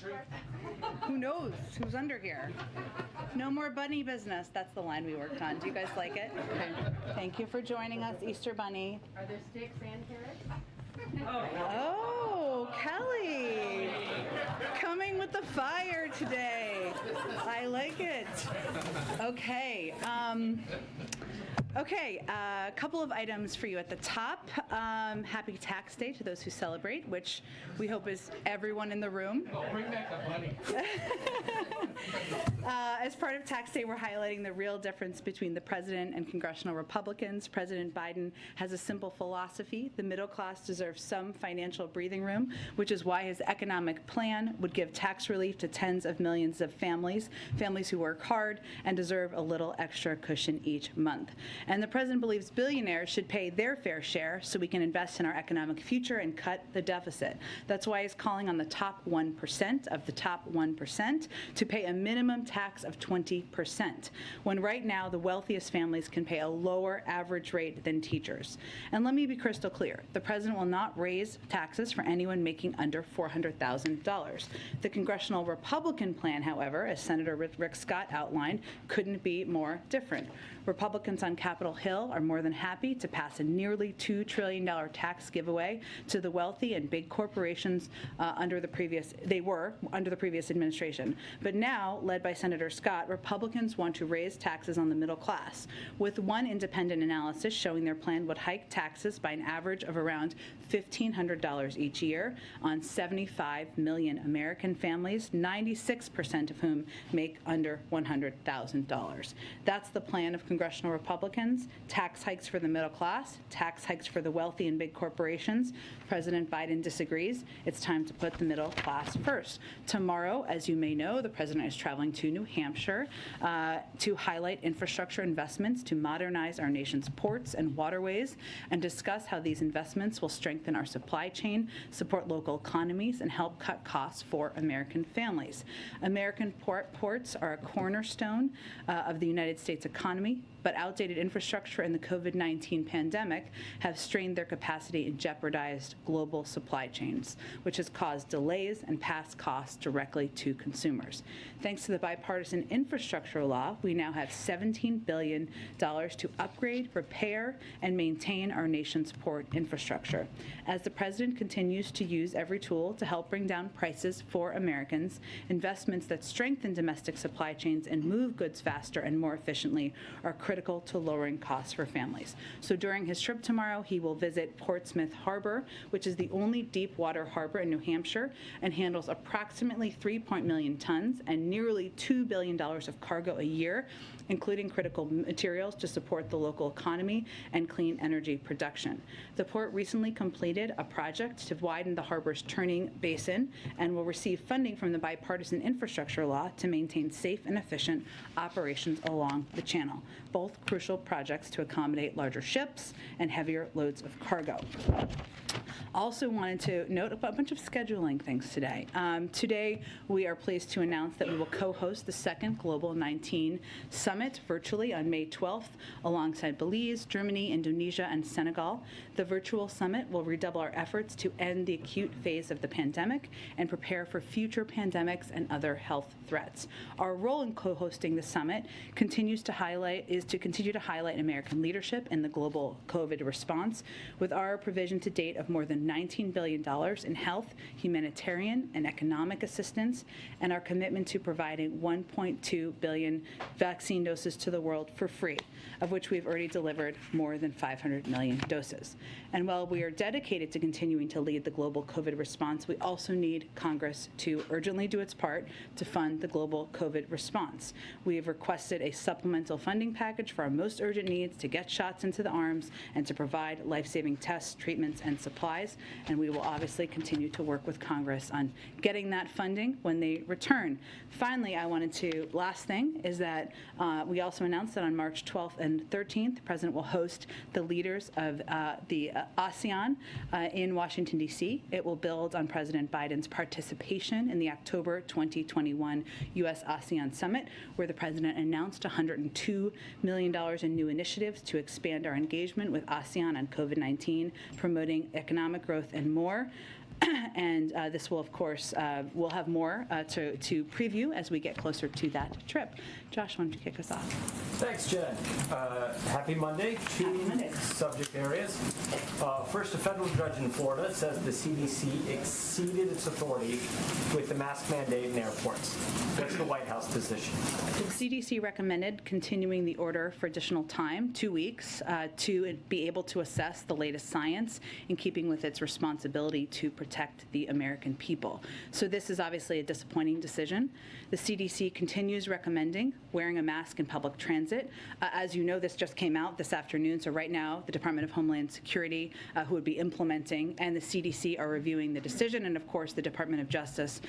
country? Who knows who's under here? No more bunny business. That's the line we worked on. Do you guys like it? Okay. Thank you for joining us, Easter Bunny. Are there sticks and carrots? Oh, Kelly. Coming with the fire today. I like it. Okay. A couple of items for you at the top. Happy Tax Day to those who celebrate, which we hope is everyone in the room. Oh, bring back the money. As part of Tax Day, we're highlighting the real difference between the president and congressional Republicans. President Biden has a simple philosophy. The middle class deserves some financial breathing room, which is why his economic plan would give tax relief to tens of millions of families who work hard and deserve a little extra cushion each month. And the president believes billionaires should pay their fair share so we can invest in our economic future and cut the deficit. That's why he's calling on the top 1% of the top 1% to pay a minimum tax of 20%, when right now the wealthiest families can pay a lower average rate than teachers. And let me be crystal clear. The president will not raise taxes for anyone making under $400,000. The congressional Republican plan, however, as Senator Rick Scott outlined, couldn't be more different. Republicans on Capitol Hill are more than happy to pass a nearly $2 trillion tax giveaway to the wealthy and big corporations under the previous administration. But now, led by Senator Scott, Republicans want to raise taxes on the middle class, with one independent analysis showing their plan would hike taxes by an average of around $1,500 each year on 75 million American families, 96% of whom make under $100,000. That's the plan of congressional Republicans: tax hikes for the middle class, tax hikes for the wealthy and big corporations. President Biden disagrees. It's time to put the middle class first. Tomorrow, as you may know, the president is traveling to New Hampshire to highlight infrastructure investments to modernize our nation's ports and waterways and discuss how these investments will strengthen our supply chain, support local economies, and help cut costs for American families. American ports are a cornerstone of the United States economy, but outdated infrastructure and the COVID-19 pandemic have strained their capacity and jeopardized global supply chains, which has caused delays and passed costs directly to consumers. Thanks to the bipartisan infrastructure law, we now have $17 billion to upgrade, repair, and maintain our nation's port infrastructure. As the president continues to use every tool to help bring down prices for Americans, investments that strengthen domestic supply chains and move goods faster and more efficiently are critical to lowering costs for families. So during his trip tomorrow, he will visit Portsmouth Harbor, which is the only deep water harbor in New Hampshire and handles approximately 3 million tons and nearly $2 billion of cargo a year, including critical materials to support the local economy and clean energy production. The port recently completed a project to widen the harbor's turning basin and will receive funding from the bipartisan infrastructure law to maintain safe and efficient operations along the channel, both crucial projects to accommodate larger ships and heavier loads of cargo. Also wanted to note a bunch of scheduling things today. Today, we are pleased to announce that we will co-host the second Global 19 Summit virtually on May 12th, alongside Belize, Germany, Indonesia, and Senegal. The virtual summit will redouble our efforts to end the acute phase of the pandemic and prepare for future pandemics and other health threats. Our role in co-hosting the summit continues to highlight American leadership in the global COVID response, with our provision to date of more than $19 billion in health, humanitarian, and economic assistance, and our commitment to providing 1.2 billion vaccine doses to the world for free, of which we've already delivered more than 500 million doses. And while we are dedicated to continuing to lead the global COVID response, we also need Congress to urgently do its part to fund the global COVID response. We have requested a supplemental funding package for our most urgent needs to get shots into the arms and to provide life-saving tests, treatments, and supplies. And we will obviously continue to work with Congress on getting that funding when they return. Finally, last thing is that we also announced that on March 12th and 13th, the President will host the leaders of the ASEAN in Washington, D.C. It will build on President Biden's participation in the October 2021 U.S.-ASEAN Summit, where the President announced $102 million in new initiatives to expand our engagement with ASEAN on COVID-19, promoting economic growth, and more. And this will, of course, we'll have more to preview as we get closer to that trip. Josh, why don't you kick us off? Thanks, Jen. Happy Monday. Two subject areas. First, a federal judge in Florida says the CDC exceeded its authority with the mask mandate in airports. What's the White House position? The CDC recommended continuing the order for additional time, 2 weeks, to be able to assess the latest science in keeping with its responsibility to protect the American people. So this is obviously a disappointing decision. The CDC continues recommending wearing a mask in public transit. As you know, this just came out this afternoon. So right now, the Department of Homeland Security, who would be implementing, and the CDC are reviewing the decision. And of course, the Department of Justice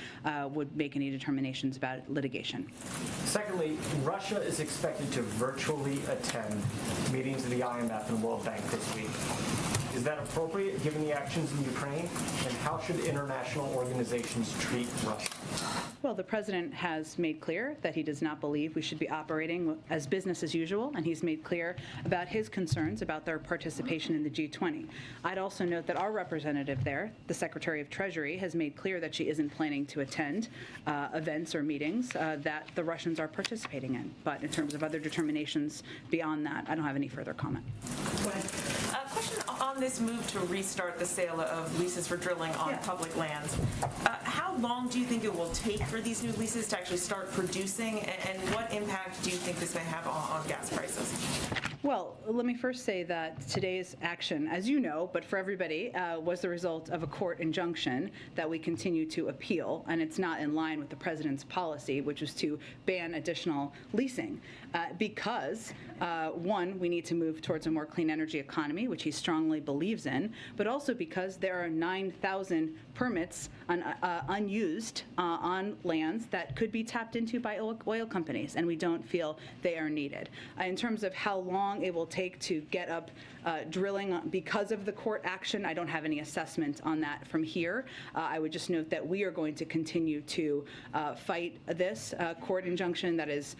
would make any determinations about litigation. Secondly, Russia is expected to virtually attend meetings of the IMF and World Bank this week. Is that appropriate given the actions in Ukraine? And how should international organizations treat Russia? Well, the president has made clear that he does not believe we should be operating as business as usual, and he's made clear about his concerns about their participation in the G20. I'd also note that our representative there, the Secretary of Treasury, has made clear that she isn't planning to attend events or meetings that the Russians are participating in. But in terms of other determinations beyond that, I don't have any further comment. Go ahead. Question on this move to restart the sale of leases for drilling on public lands. How long do you think it will take for these new leases to actually start producing, and what impact do you think this may have on gas prices? Well, let me first say that today's action, as you know, but for everybody, was the result of a court injunction that we continue to appeal, and it's not in line with the president's policy, which is to ban additional leasing. Because, one, we need to move towards a more clean energy economy, which he strongly believes in, but also because there are 9,000 permits unused on lands that could be tapped into by oil companies, and we don't feel they are needed. In terms of how long it will take to get up drilling because of the court action, I don't have any assessment on that from here. I would just note that we are going to continue to fight this court injunction that is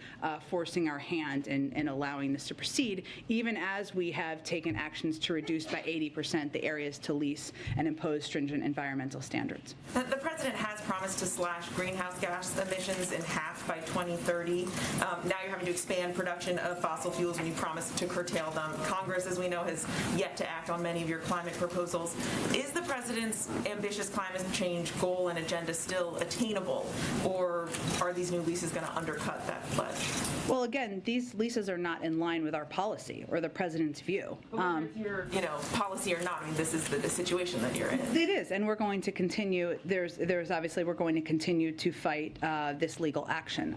forcing our hand in allowing this to proceed, even as we have taken actions to reduce by 80% the areas to lease and impose stringent environmental standards. The president has promised to slash greenhouse gas emissions in half by 2030. Now you're having to expand production of fossil fuels when you promised to curtail them. Congress, as we know, has yet to act on many of your climate proposals. Is the president's ambitious climate change goal and agenda still attainable, or are these new leases going to undercut that pledge? Well, again, these leases are not in line with our policy or the president's view. Whether it's your, policy or not, I mean, this is the situation that you're in. It is, and we're going to continue. There's obviously we're going to continue to fight this legal action.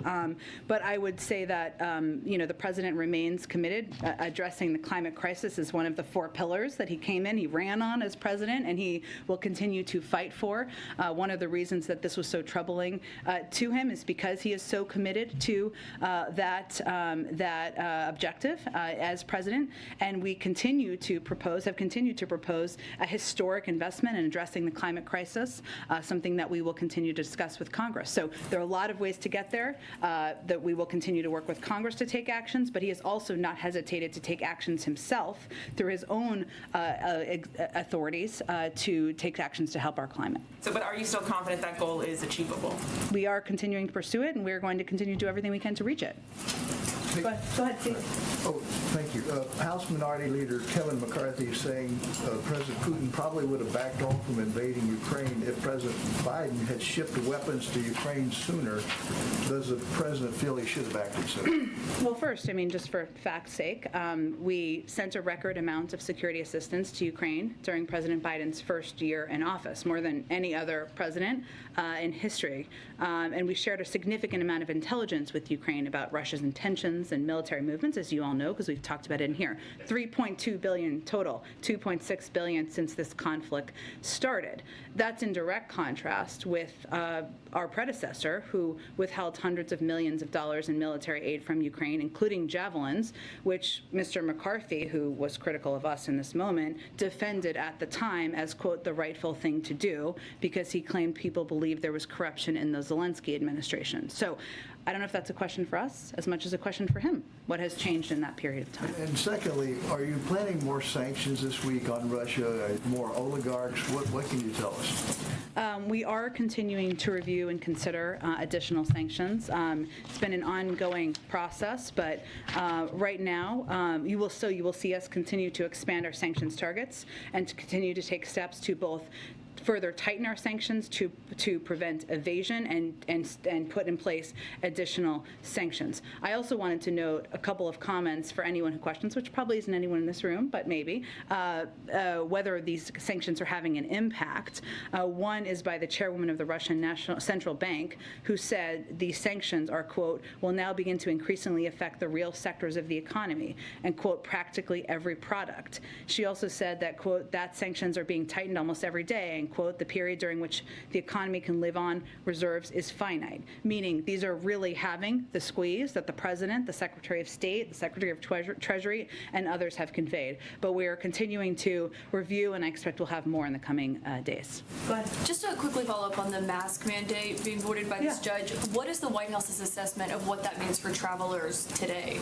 But I would say that the president remains committed. Addressing the climate crisis is one of the 4 pillars that he came in. He ran on as president, and he will continue to fight for. One of the reasons that this was so troubling to him is because he is so committed to that objective as president, and we have continued to propose a historic investment in addressing the climate crisis, something that we will continue to discuss with Congress. So there are a lot of ways to get there, that we will continue to work with Congress to take actions, but he has also not hesitated to take actions himself through his own authorities to take actions to help our climate. But are you still confident that goal is achievable? We are continuing to pursue it, and we're going to continue to do everything we can to reach it. Go ahead, Steve. Oh, thank you. House Minority Leader Kevin McCarthy is saying President Putin probably would have backed off from invading Ukraine if President Biden had shipped weapons to Ukraine sooner. Does the president feel he should have acted sooner? Well, first, just for fact's sake, we sent a record amount of security assistance to Ukraine during President Biden's first year in office, more than any other president in history. And we shared a significant amount of intelligence with Ukraine about Russia's intentions and military movements, as you all know, because we've talked about it in here. $3.2 billion total, $2.6 billion since this conflict started. That's in direct contrast with our predecessor, who withheld hundreds of millions of dollars in military aid from Ukraine, including javelins, which Mr. McCarthy, who was critical of us in this moment, defended at the time as, quote, the rightful thing to do, because he claimed people believed there was corruption in the Zelensky administration. So I don't know if that's a question for us as much as a question for him. What has changed in that period of time? And secondly, are you planning more sanctions this week on Russia, more oligarchs? What can you tell us? We are continuing to review and consider additional sanctions. It's been an ongoing process, but right now you will see us continue to expand our sanctions targets and to continue to take steps to both further tighten our sanctions to prevent evasion and put in place additional sanctions. I also wanted to note a couple of comments for anyone who questions, which probably isn't anyone in this room, but maybe, whether these sanctions are having an impact. One is by the chairwoman of the Russian National Central Bank, who said these sanctions are, quote, will now begin to increasingly affect the real sectors of the economy and, quote, practically every product. She also said that, quote, that sanctions are being tightened almost every day and, quote, the period during which the economy can live on reserves is finite, meaning these are really having the squeeze that the President, the Secretary of State, the Secretary of Treasury, and others have conveyed. But we are continuing to review, and I expect we'll have more in the coming days. Go ahead. Just to quickly follow up on the mask mandate being voted by this judge, what is the White House's assessment of what that means for travelers today?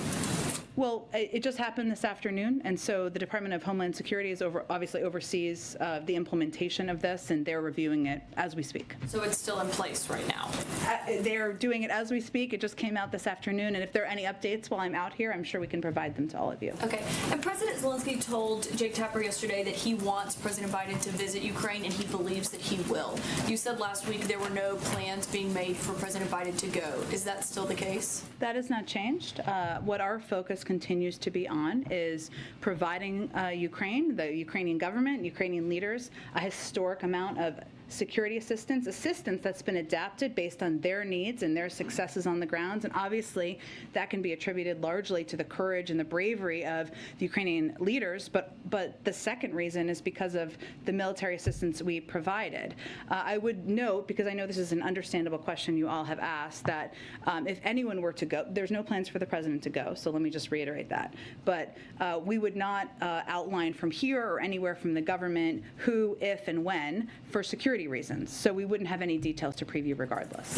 Well, it just happened this afternoon, and so the Department of Homeland Security is obviously oversees the implementation of this, and they're reviewing it as we speak. So it's still in place right now? They're doing it as we speak. It just came out this afternoon, and if there are any updates while I'm out here, I'm sure we can provide them to all of you. Okay. And President Zelensky told Jake Tapper yesterday that he wants President Biden to visit Ukraine, and he believes that he will. You said last week there were no plans being made for President Biden to go. Is that still the case? That has not changed. What our focus continues to be on is providing Ukraine, the Ukrainian government, Ukrainian leaders, a historic amount of security assistance that's been adapted based on their needs and their successes on the grounds. And obviously, that can be attributed largely to the courage and the bravery of the Ukrainian leaders. But the second reason is because of the military assistance we provided. I would note, because I know this is an understandable question you all have asked, that if anyone were to go, there's no plans for the president to go. So let me just reiterate that. But we would not outline from here or anywhere from the government who, if, and when for security reasons. So we wouldn't have any details to preview regardless.